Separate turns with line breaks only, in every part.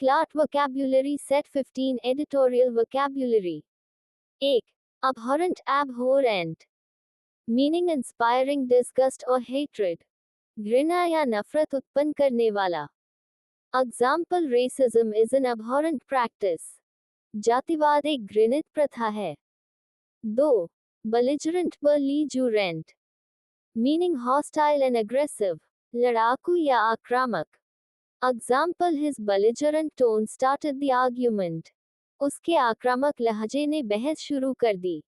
Declared vocabulary set 15 editorial vocabulary. 1. Abhorrent, abhorrent. Meaning inspiring disgust or hatred. घृणा या नफरत उत्पन्न करने वाला. Example, racism is an abhorrent practice. जातिवाद एक घृणित प्रथा है. 2. Belligerent, belligerent. Meaning hostile and aggressive. लड़ाकू या आक्रामक. Example, his belligerent tone started the argument. उसके आक्रामक लहजे ने बहस शुरू कर दी.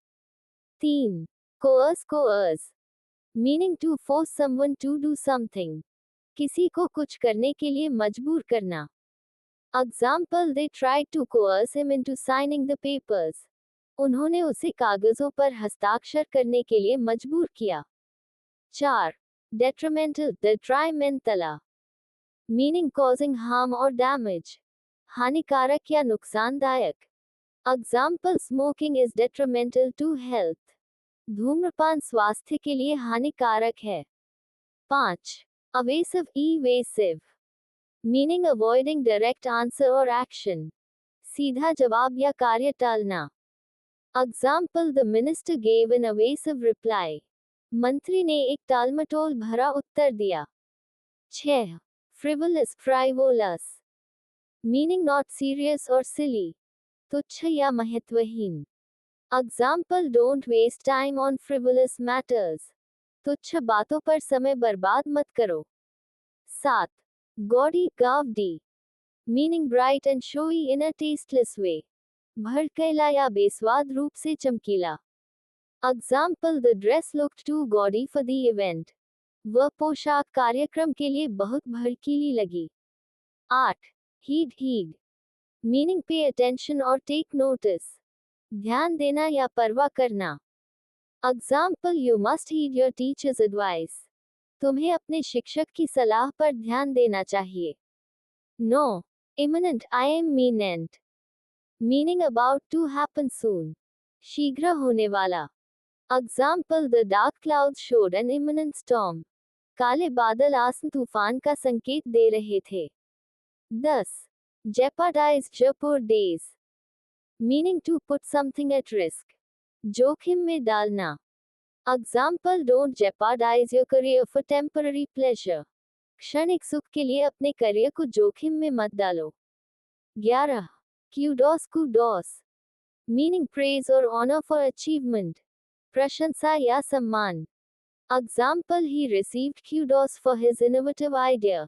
3. Coerce, coerce. Meaning to force someone to do something. किसी को कुछ करने के लिए मजबूर करना. Example, they tried to coerce him into signing the papers. उन्होंने उसे कागजों पर हस्ताक्षर करने के लिए मजबूर किया. 4. Detrimental, detrimental. Meaning causing harm or damage. हानिकारक या नुकसानदायक. Example, smoking is detrimental to health. धूम्रपान स्वास्थ्य के लिए हानिकारक है. 5. Evasive, evasive. Meaning avoiding direct answer or action. सीधा जवाब या कार्य टालना. Example, the minister gave an evasive reply. मंत्री ने एक टालमटोल भरा उत्तर दिया. 6. Frivolous, frivolous. Meaning not serious or silly. तुच्छ या महत्वहीन. Example, don't waste time on frivolous matters. तुच्छ बातों पर समय बर्बाद मत करो. 7. Gaudy, gaudy. Meaning bright and showy in a tasteless way. भड़कैला या बेस्वाद रूप से चमकीला. Example, the dress looked too gaudy for the event. वह पोशाक कार्यक्रम के लिए बहुत भड़कीली लगी. 8. Heed, heed. Meaning pay attention or take notice. ध्यान देना या परवाह करना. Example, you must heed your teacher's advice. तुम्हें अपने शिक्षक की सलाह पर ध्यान देना चाहिए. 9. Imminent, imminent. Meaning about to happen soon. शीघ्र होने वाला. Example, the dark clouds showed an imminent storm. काले बादल आसन तूफान का संकेत दे रहे थे. 10. Jeopardize, jeopardize. Meaning to put something at risk. जोखिम में डालना. Example, don't jeopardize your career for temporary pleasure. क्षणिक सुख के लिए अपने करियर को जोखिम में मत डालो. 11. Kudos, kudos. Meaning praise or honor for achievement. प्रशंसा या सम्मान. Example, he received kudos for his innovative idea.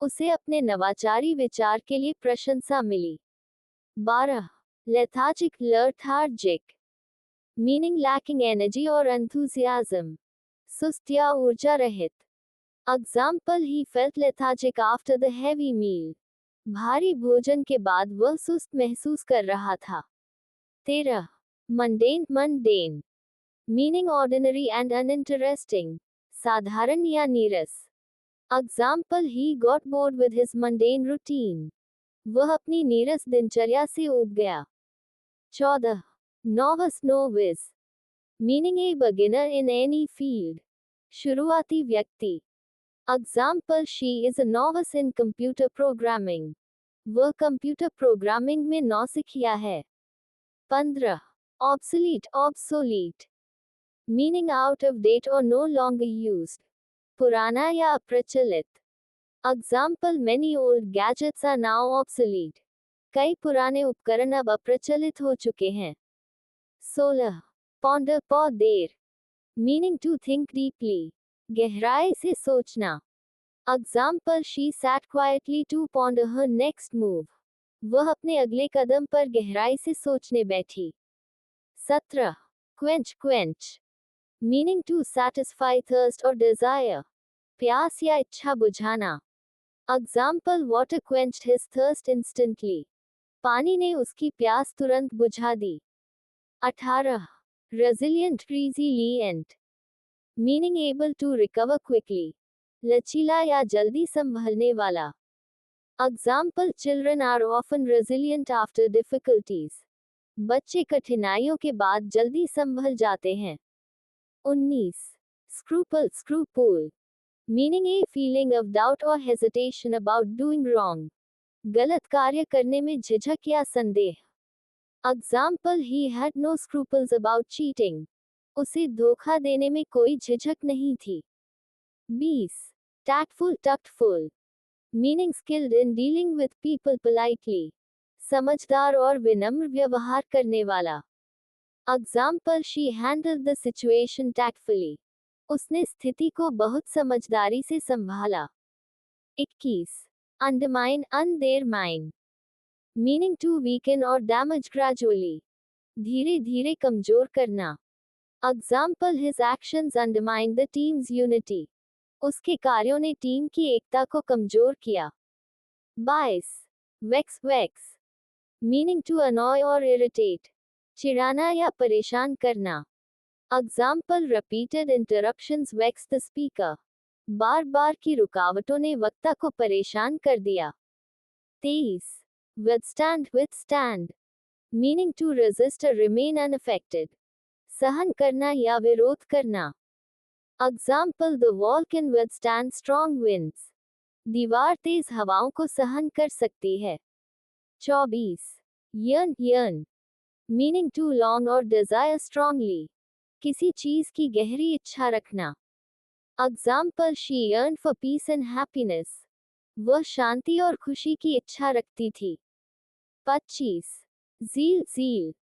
उसे अपने नवाचारी विचार के लिए प्रशंसा मिली. 12. Lethargic, lethargic. Meaning lacking energy or enthusiasm. सुस्त या ऊर्जा रहित. Example, he felt lethargic after the heavy meal. भारी भोजन के बाद वह सुस्त महसूस कर रहा था. 13. Mundane, mundane. Meaning ordinary and uninteresting. साधारण या नीरस. Example, he got bored with his mundane routine. वह अपनी नीरस दिनचर्या से ऊब गया. 14. Novice, novice. Meaning a beginner in any field. शुरुआती व्यक्ति. Example, she is a novice in computer programming. वह कंप्यूटर प्रोग्रामिंग में नौसिखिया है. 15. Obsolete, obsolete. Meaning out of date or no longer used. पुराना या अप्रचलित. Example, many old gadgets are now obsolete. कई पुराने उपकरण अब अप्रचलित हो चुके हैं. 16. Ponder, ponder. Meaning to think deeply. गहराई से सोचना. Example, she sat quietly to ponder her next move. वह अपने अगले कदम पर गहराई से सोचने बैठी. 17. Quench, quench. Meaning to satisfy thirst or desire. प्यास या इच्छा बुझाना. Example, water quenched his thirst instantly. पानी ने उसकी प्यास तुरंत बुझा दी. 18. Resilient, resilient. Meaning able to recover quickly. लचीला या जल्दी संभलने वाला. Example, children are often resilient after difficulties. बच्चे कठिनाइयों के बाद जल्दी संभल जाते हैं. 19. Scruple, scruple. Meaning a feeling of doubt or hesitation about doing wrong. गलत कार्य करने में झिझक या संदेह। Example, he had no scruples about cheating. उसे धोखा देने में कोई झिझक नहीं थी। 20. Tactful tactful meaning skilled in dealing with people politely. समझदार और विनम्र व्यवहार करने वाला। Example, she handled the situation tactfully. उसने स्थिति को बहुत समझदारी से संभाला। 21. Undermine undermine meaning to weaken और डैमेज ग्रेजुअली। धीरे धीरे कमजोर करना। Example, his actions undermine the team's unity. उसके कार्यों ने टीम की एकता को कमजोर किया। 22. Vex vex meaning to annoy और इरिटेट। चिढ़ाना या परेशान करना। Example, repeated interruptions vex the speaker. बार बार की रुकावटों ने वक्ता को परेशान कर दिया। 23. Withstand withstand meaning to resist और रिमेन अनअफेक्टेड। सहन करना या विरोध करना। Example, the wall can withstand strong winds. दीवार तेज हवाओं को सहन कर सकती है। 24. Yearn yearn meaning to long और डिजायर स्ट्रांगली। किसी चीज की गहरी इच्छा रखना। Example, she yearn for peace and happiness. वह शांति और खुशी की इच्छा रखती थी। 25. Zeal zeal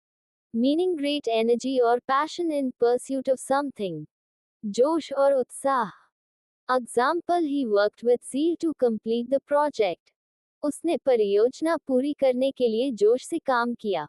meaning great energy और passion in pursuit of something. जोश और उत्साह। Example, he worked with zeal to complete the project. उसने परियोजना पूरी करने के लिए जोश से काम किया।